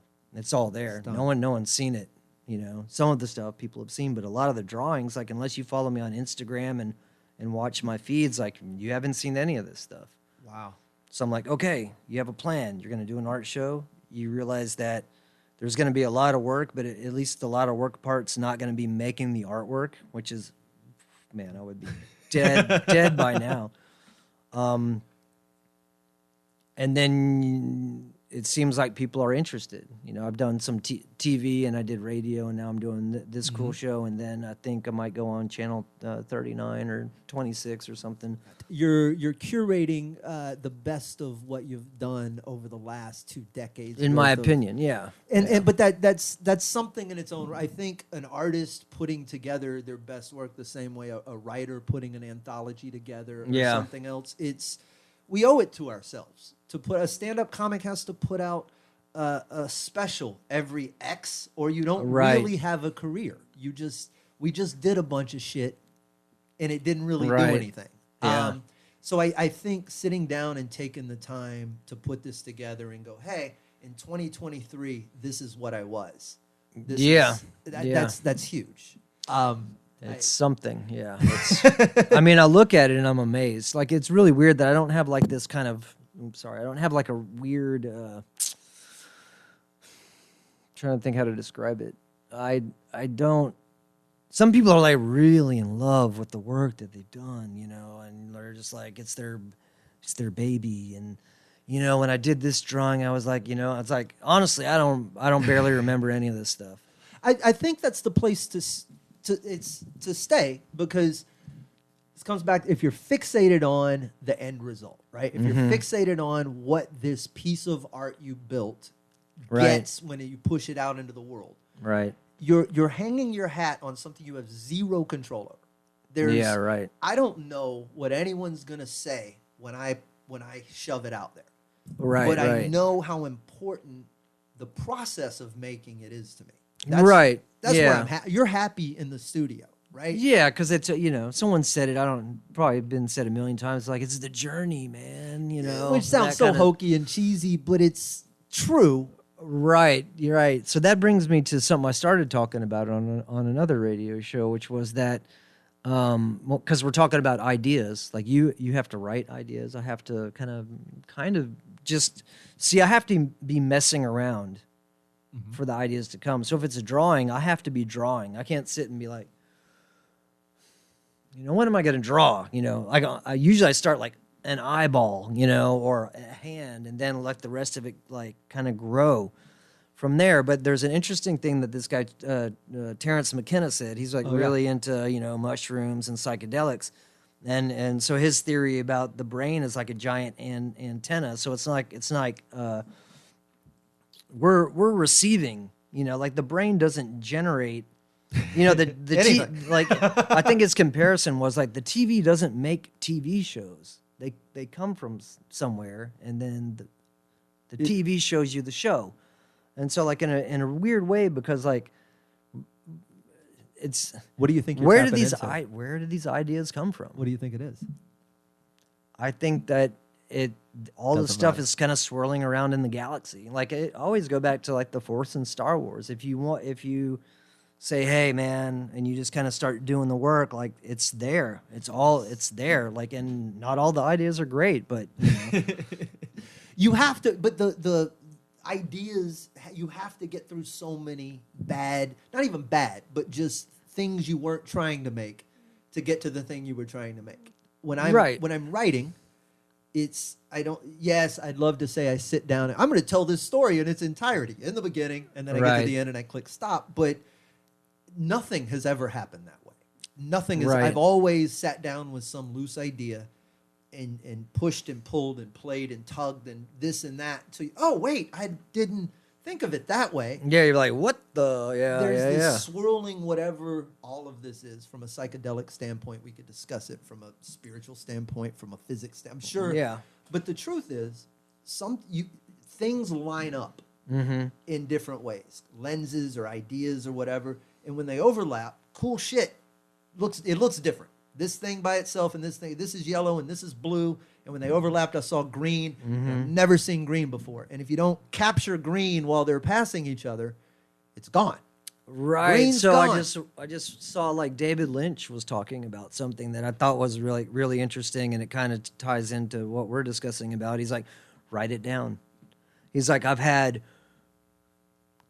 there. Stuff. No one's seen it, you know. Some of the stuff people have seen, but a lot of the drawings, like, unless you follow me on Instagram and watch my feeds, like, you haven't seen any of this stuff. Wow. So I'm like, okay, you have a plan. You're going to do an art show. You realize that there's going to be a lot of work, but at least a lot of work part's not going to be making the artwork, which is, man, I would be dead by now. And then it seems like people are interested. You know, I've done some TV, and I did radio, and now I'm doing this cool show, and then I think I might go on channel 39 or 26 or something. You're curating the best of what you've done over the last 2 decades. In my opinion, yeah. But that's something in its own right. I think an artist putting together their best work the same way a writer putting an anthology together or something else, we owe it to ourselves. To put a stand-up comic has to put out a special every X, or you don't really have a career. We just did a bunch of shit, and it didn't really do anything. Yeah. So I think sitting down and taking the time to put this together and go, hey, in 2023, this is what I was. That's huge. It's something, yeah. I mean, I look at it and I'm amazed. Like, it's really weird that I don't have like this kind of, I don't have like a weird, trying to think how to describe it. I don't, some people are like really in love with the work that they've done, you know, and they're just like, it's their baby. And, you know, when I did this drawing, I was like, you know, it's like, honestly, I don't barely remember any of this stuff. I think that's the place to stay, because this comes back, if you're fixated on the end result, right? If you're fixated on what this piece of art you built gets when you push it out into the world, right? You're hanging your hat on something you have zero control over. I don't know what anyone's gonna say when I shove it out there, but I know how important the process of making it is to me. That's where I'm you're happy in the studio, right? Yeah, because it's, you know, someone said it, probably been said a million times, like, it's the journey, man, you know. Which sounds so hokey and cheesy, but it's true. Right, you're right. So that brings me to something I started talking about on another radio show, which was that, because we're talking about ideas. Like, you have to write ideas. I have to kind of just, I have to be messing around for the ideas to come. So if it's a drawing, I have to be drawing. I can't sit and be like, you know, what am I going to draw? You know, like, I usually start like an eyeball, you know, or a hand, and then let the rest of it like kind of grow from there. But there's an interesting thing that this guy, Terrence McKenna, said. He's like really into, you know, mushrooms and psychedelics. And so his theory about the brain is like a giant antenna. So it's like we're receiving, you know, like the brain doesn't generate, you know, like, I think his comparison was like the TV doesn't make TV shows. They come from somewhere, and then the TV shows you the show. And so like in a weird way, because like it's What do you think? You're where tapping into? where did these ideas come from? What do you think it is? I think that all the Doesn't stuff matter. is kind of swirling around in the galaxy. Like it always go back to like the Force in Star Wars. If you say, hey man, and you just kind of start doing the work, like it's there. It's there. Like, and not all the ideas are great, but You have to, but the ideas, you have to get through so many bad, not even bad, but just things you weren't trying to make to get to the thing you were trying to make. When I'm writing, yes, I'd love to say I sit down and I'm going to tell this story in its entirety in the beginning, and then I get to the end and I click stop, but nothing has ever happened that way. Nothing is, I've always sat down with some loose idea and pushed and pulled and played and tugged and this and that. So, oh, wait, I didn't think of it that way. yeah, you're like, what the? There's this swirling whatever all of this is from a psychedelic standpoint. We could discuss it from a spiritual standpoint, from a physics standpoint. I'm sure. Yeah. But the truth is, things line up in different ways. Lenses or ideas or whatever. And when they overlap, cool shit looks different. This thing by itself and this is yellow and this is blue. And when they overlapped, I saw green. I've never seen green before. And if you don't capture green while they're passing each other, it's gone. Right. Green's so gone. I just saw like David Lynch was talking about something that I thought was really, really interesting, and it kind of ties into what we're discussing about. He's like, write it down. He's like, I've had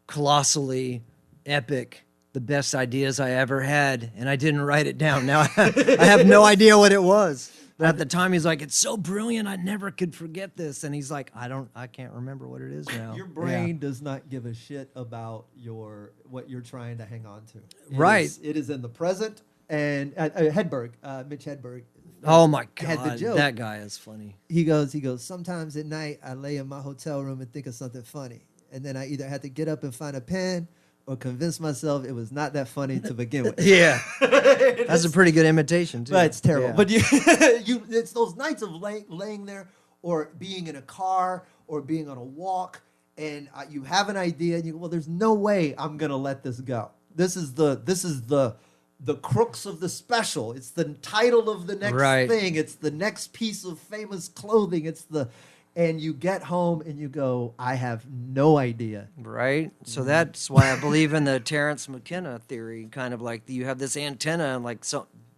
colossally epic, the best ideas I ever had, and I didn't write it down. Now I have no idea what it was. But at the time, he's like, it's so brilliant, I never could forget this. And he's like, I can't remember what it is now. Your brain does not give a shit about what you're trying to hang on to. It is in the present. And Hedberg, Mitch Hedberg. Oh my had the God, joke. that guy is funny. He goes, sometimes at night I lay in my hotel room and think of something funny. And then I either had to get up and find a pen or convince myself it was not that funny to begin with. Yeah. That's a pretty good imitation, too. But it's terrible. Yeah. But it's those nights of laying there or being in a car or being on a walk, and you have an idea, and you go, well, there's no way I'm going to let this go. This is the crux of the special. It's the title of the next thing. It's the next piece of famous clothing. And you get home and you go, I have no idea. Right. So that's why I believe in the Terence McKenna theory, kind of like you have this antenna and like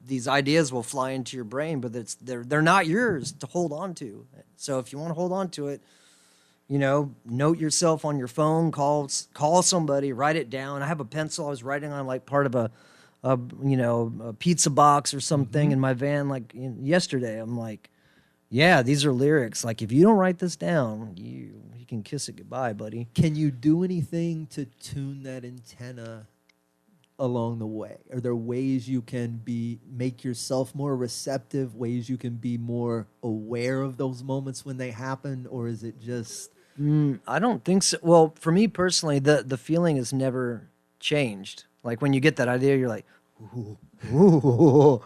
these ideas will fly into your brain, but they're not yours to hold on to. So if you want to hold on to it, note yourself on your phone, call somebody, write it down. I have a pencil I was writing on like part of a pizza box or something in my van like yesterday. I'm like, yeah, these are lyrics. Like, if you don't write this down, you can kiss it goodbye, buddy. Can you do anything to tune that antenna along the way? Are there ways you can make yourself more receptive, ways you can be more aware of those moments when they happen, or is it just... I don't think so. Well, for me personally, the feeling has never changed. Like, when you get that idea, you're like, ooh, ooh.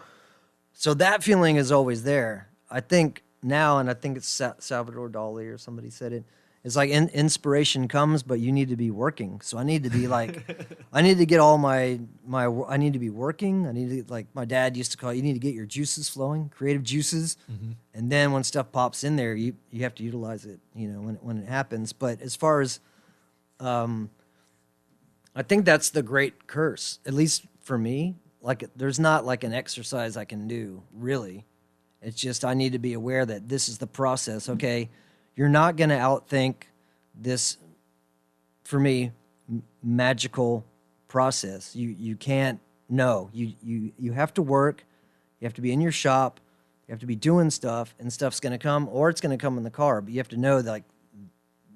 So that feeling is always there. I think... now, and I think it's Salvador Dali or somebody said it, it's like inspiration comes, but you need to be working. So I need to be like, I need to get all I need to be working. I need to, like my dad used to call it, you need to get your juices flowing, creative juices. And then when stuff pops in there, you have to utilize it, when it happens. But as far as, I think that's the great curse, at least for me. Like there's not like an exercise I can do, really. It's just I need to be aware that this is the process. Okay, you're not going to outthink this, for me, magical process. You can't. No, you have to work. You have to be in your shop. You have to be doing stuff, and stuff's going to come, or it's going to come in the car. But you have to know that, like,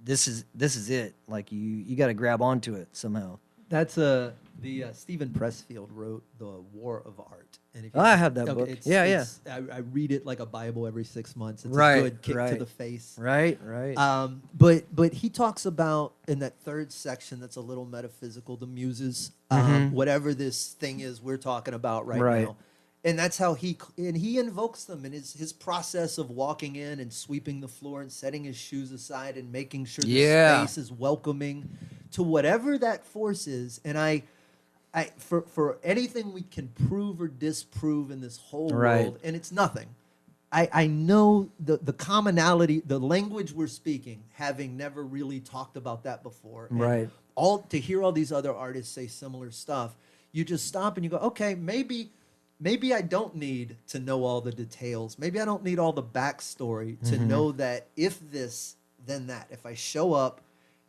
this is it. Like you got to grab onto it somehow. That's Stephen Pressfield wrote The War of Art. And if I have that book. I read it like a Bible every 6 months. It's a good kick to the face. Right. But he talks about in that third section that's a little metaphysical, the muses, whatever this thing is we're talking about right now. And that's how he invokes them in his process of walking in and sweeping the floor and setting his shoes aside and making sure the space is welcoming to whatever that force is. And I for anything we can prove or disprove in this whole world, and it's nothing. I know the commonality, the language we're speaking, having never really talked about that before. Right. To hear all these other artists say similar stuff, you just stop and you go, okay, maybe I don't need to know all the details. Maybe I don't need all the backstory to know that if this, then that. If I show up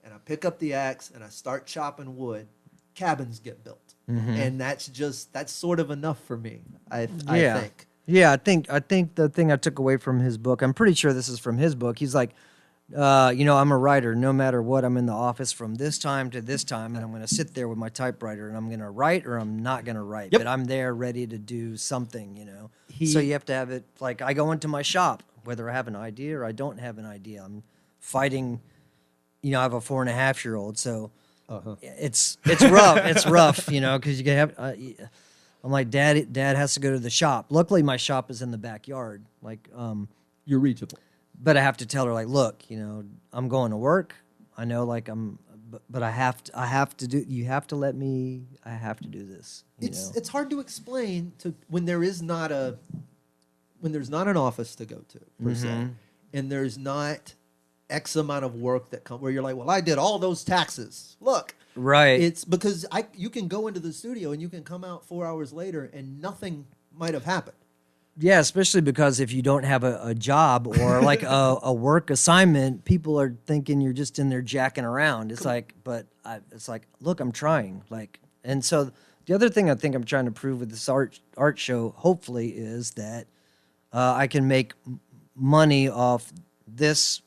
and I pick up the axe and I start chopping wood, cabins get built. And that's sort of enough for me, I think. Yeah, I think the thing I took away from his book, I'm pretty sure this is from his book. He's like, I'm a writer. No matter what, I'm in the office from this time to this time, and I'm going to sit there with my typewriter, and I'm going to write or I'm not going to write. But I'm there ready to do something, So you have to have it, like I go into my shop, whether I have an idea or I don't have an idea. I'm fighting, I have a 4.5-year-old, so it's rough. It's rough, because you can have... I'm like, Dad has to go to the shop. Luckily, my shop is in the backyard. Like, you're reachable. But I have to tell her, like, look, I'm going to work. I know, like, but I have to do. You have to let me. I have to do this. It's hard to explain when there's not an office to go to per se, and there's not X amount of work that where you're like, well, I did all those taxes. Look. Right. It's because you can go into the studio and you can come out 4 hours later and nothing might have happened. Yeah, especially because if you don't have a job or like a work assignment, people are thinking you're just in there jacking around. It's like, look, I'm trying. Like, and so the other thing I think I'm trying to prove with this art show, hopefully, is that I can make money off this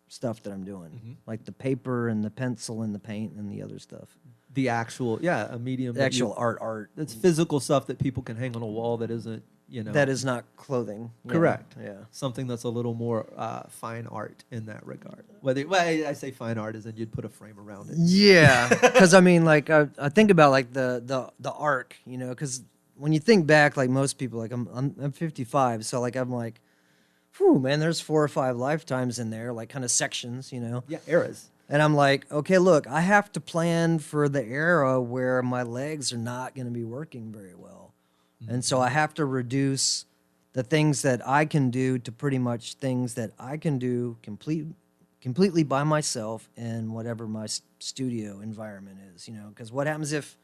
stuff that I'm doing, like the paper and the pencil and the paint and the other stuff. The actual, a medium. The actual art. That's physical stuff that people can hang on a wall that isn't, That is not clothing. Correct. Yeah. Something that's a little more fine art in that regard. I say fine art as in you'd put a frame around it. Yeah. Because, I mean, like, I think about, like, the arc, because when you think back, like, most people, like, I'm 55, so, like, I'm like, whew, man, there's 4 or 5 lifetimes in there, like kind of sections, Yeah, eras. And I'm like, okay, look, I have to plan for the era where my legs are not going to be working very well. And so I have to reduce the things that I can do to pretty much things that I can do completely by myself in whatever my studio environment is, because what happens if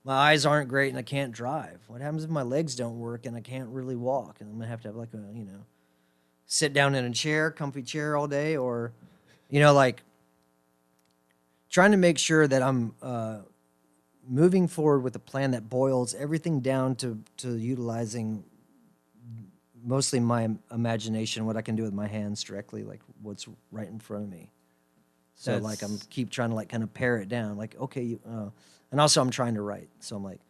my eyes aren't great and I can't drive? What happens if my legs don't work and I can't really walk? And I'm going to have like a, sit down in a chair, comfy chair all day, or, like trying to make sure that I'm moving forward with a plan that boils everything down to utilizing mostly my imagination, what I can do with my hands directly, like what's right in front of me. So like I'm keep trying to like kind of pare it down, like, okay, and also I'm trying to write. So I'm like,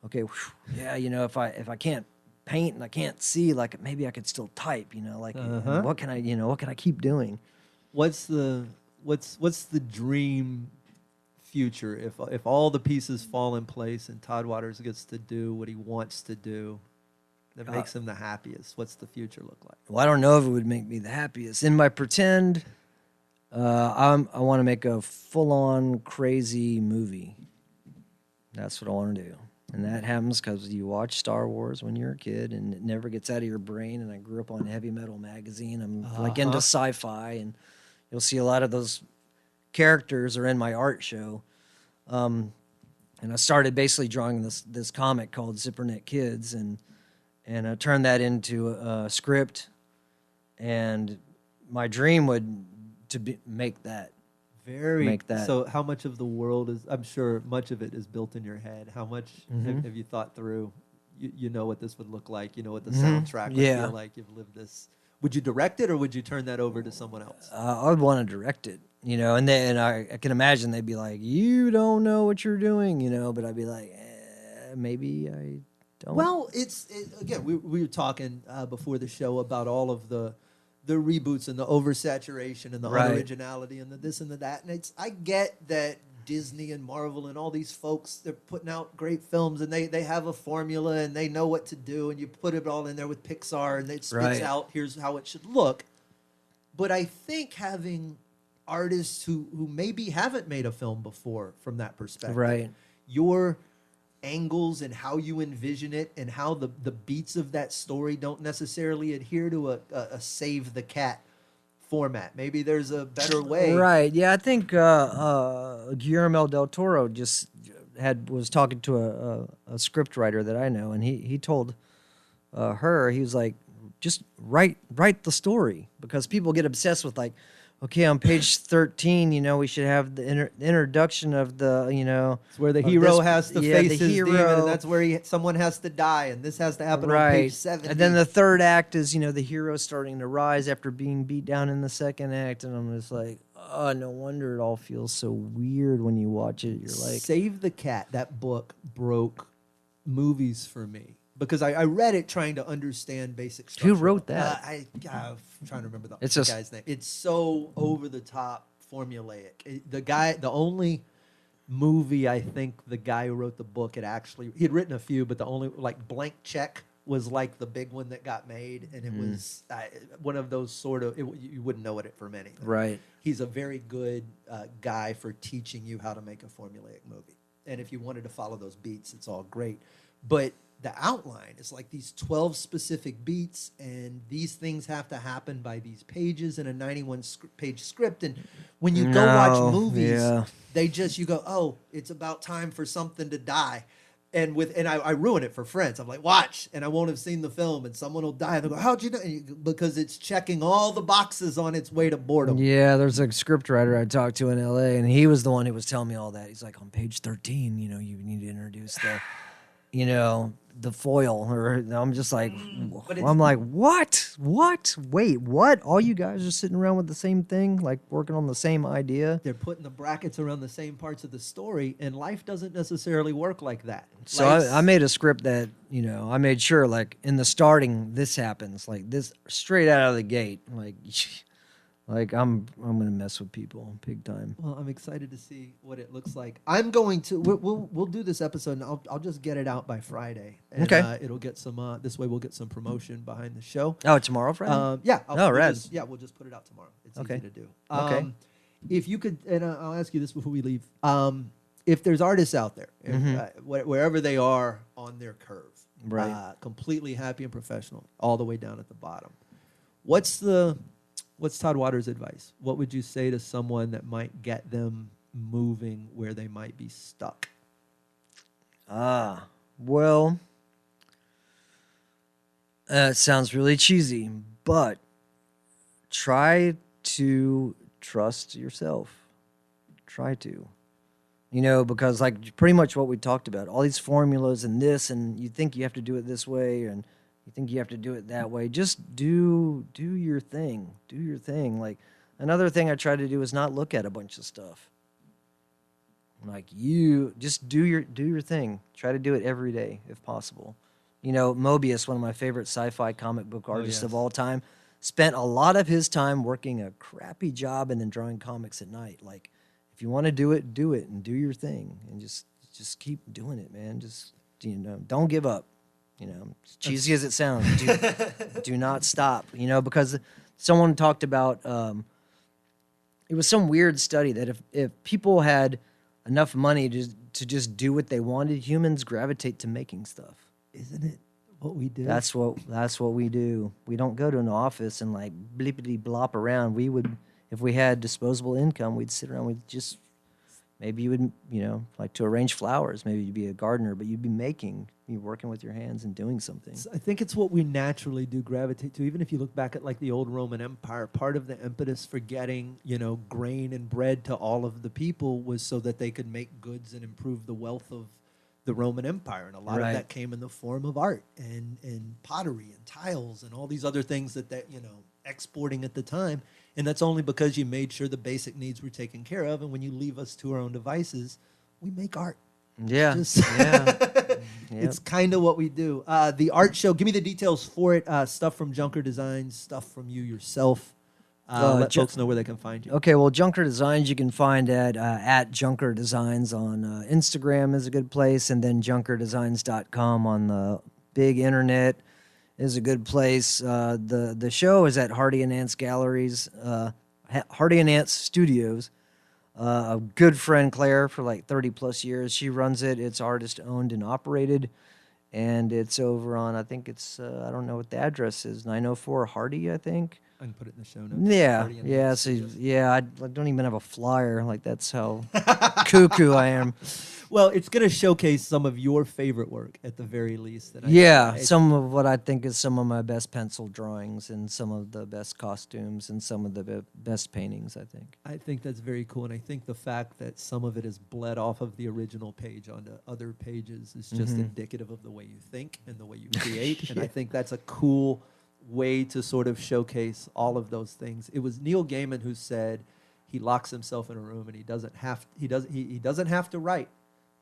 okay, if I can't paint and I can't see, like maybe I could still type, like what can I keep doing? What's the dream future if all the pieces fall in place and Tod Waters gets to do what he wants to do that makes him the happiest? What's the future look like? Well, I don't know if it would make me the happiest. In my pretend, I want to make a full-on crazy movie. That's what I want to do. And that happens because you watch Star Wars when you're a kid, and it never gets out of your brain. And I grew up on Heavy Metal magazine. I'm like into sci-fi, and you'll see a lot of those characters are in my art show. And I started basically drawing this comic called Zipperneck Kids, and I turned that into a script. And my dream would make that. Make that. So how much of the world is, I'm sure much of it is built in your head. How much have you thought through, you know what this would look like, what the soundtrack would feel like, you've lived this. Would you direct it or would you turn that over to someone else? I would want to direct it, and I can imagine they'd be like, you don't know what you're doing, but I'd be like, maybe I don't. Well, again, we were talking before the show about all of the reboots and the oversaturation and the unoriginality and the this and the that. And I get that Disney and Marvel and all these folks, they're putting out great films, and they have a formula, and they know what to do, and you put it all in there with Pixar, and it spits out, here's how it should look. But I think having artists who maybe haven't made a film before from that perspective, right, your angles and how you envision it and how the beats of that story don't necessarily adhere to a save the cat format. Maybe there's a better way. Right. Yeah, I think Guillermo del Toro just was talking to a script writer that I know, and he told her, he was like, just write the story, because people get obsessed with like, okay, on page 13, we should have the introduction of the, it's where the hero has to face the his hero. demon, and that's where someone has to die, and this has to happen on page 70. And then the third act is, the hero starting to rise after being beat down in the second act, and I'm just like, oh, no wonder it all feels so weird when you watch it. You're like, Save the Cat, that book broke movies for me. Because I read it trying to understand basic structure. Who wrote that? I'm trying to remember the It's guy's name. It's so over the top, formulaic. The only movie I think the guy who wrote the book he'd written a few, but the only like Blank Check was like the big one that got made, and it was one of those sort of you wouldn't know it from anything. right. He's a very good guy for teaching you how to make a formulaic movie, and if you wanted to follow those beats, it's all great, but the outline is like these 12 specific beats, and these things have to happen by these pages in a 91-page script. And when you go watch movies, you go, oh, it's about time for something to die. And I ruin it for friends. I'm like, watch, and I won't have seen the film, and someone will die. And they'll go, how'd you know? Because it's checking all the boxes on its way to boredom. Yeah, there's a script writer I talked to in L.A., and he was the one who was telling me all that. He's like, on page 13, you need to introduce the foil, or I'm just like, I'm like, what? Wait, what? All you guys are sitting around with the same thing, like working on the same idea? They're putting the brackets around the same parts of the story, and life doesn't necessarily work like that. So I made a script that, I made sure, like, in the starting, this happens, like this straight out of the gate, like I'm gonna mess with people big time. Well, I'm excited to see what it looks like. I'm going to we'll do this episode, and I'll just get it out by Friday. And, okay. It'll get some this way we'll get some promotion behind the show. Oh, tomorrow, Friday? Yeah. Rad. We'll just put it out tomorrow. It's okay. easy to do. Okay. If you could, and I'll ask you this before we leave. If there's artists out there, wherever they are on their curve, right, completely happy and professional, all the way down at the bottom, What's Tod Waters' advice? What would you say to someone that might get them moving where they might be stuck? Well, it sounds really cheesy, but try to trust yourself. Try to. Because like pretty much what we talked about, all these formulas and this, and you think you have to do it this way, and you think you have to do it that way. Just do your thing. Do your thing. Like, another thing I try to do is not look at a bunch of stuff. Like, you just do your thing. Try to do it every day if possible. Mobius, one of my favorite sci-fi comic book artists of all time, spent a lot of his time working a crappy job and then drawing comics at night. Like, if you want to do it, and do your thing, and just keep doing it, man. Just don't give up. As cheesy as it sounds, do not stop. Because someone talked about it was some weird study that if people had enough money to just do what they wanted, humans gravitate to making stuff. Isn't it what we do? That's what we do. We don't go to an office and like blippity blop around. We would, if we had disposable income, we'd sit around. We'd just maybe you would like to arrange flowers. Maybe you'd be a gardener, but you'd be working with your hands and doing something. I think it's what we naturally do gravitate to. Even if you look back at like the old Roman Empire, part of the impetus for getting, grain and bread to all of the people was so that they could make goods and improve the wealth of the Roman Empire. And a lot of that came in the form of art and pottery and tiles and all these other things that exporting at the time. And that's only because you made sure the basic needs were taken care of. And when you leave us to our own devices, we make art. Yeah. It's kind of what we do. The art show, give me the details for it. Stuff from Junker Designs, stuff from you yourself. Let folks know where they can find you. Okay, well, Junker Designs you can find at Junker Designs on Instagram is a good place, and then junkerdesigns.com on the big internet is a good place. The show is at Hardy and Ants Galleries, Hardy and Ants Studios. A good friend, Claire, for like 30 plus years, she runs it. It's artist owned and operated, and it's over on, I think it's, I don't know what the address is, 904 Hardy, I think. I can put it in the show notes. Yeah, Hardy and yeah. Ants So Studios. yeah, I don't even have a flyer. Like that's how cuckoo I am. Well, it's going to showcase some of your favorite work at the very least. And Yeah, some of what I think is some of my best pencil drawings and some of the best costumes and some of the best paintings, I think. I think that's very cool, and I think the fact that some of it is bled off of the original page onto other pages is just indicative of the way you think and the way you create, and I think that's a cool way to sort of showcase all of those things. It was Neil Gaiman who said he locks himself in a room and he doesn't have to write,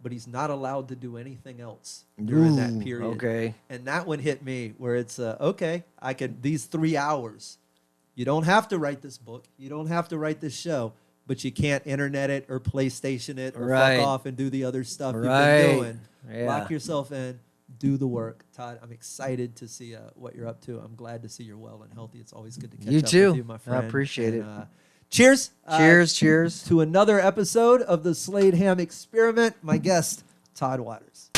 but he's not allowed to do anything else during that period. Okay. And that one hit me where it's, okay, I can, these 3 hours, you don't have to write this book, you don't have to write this show, but you can't internet it or PlayStation it or Right. fuck off and do the other stuff you've Right. been doing. Yeah. Lock yourself in, do the work. Todd, I'm excited to see what you're up to. I'm glad to see you're well and healthy. It's always good to catch You up too. with you, my friend. I appreciate it. Cheers. Cheers. To another episode of the Slade Ham Experiment. My guest, Tod Waters.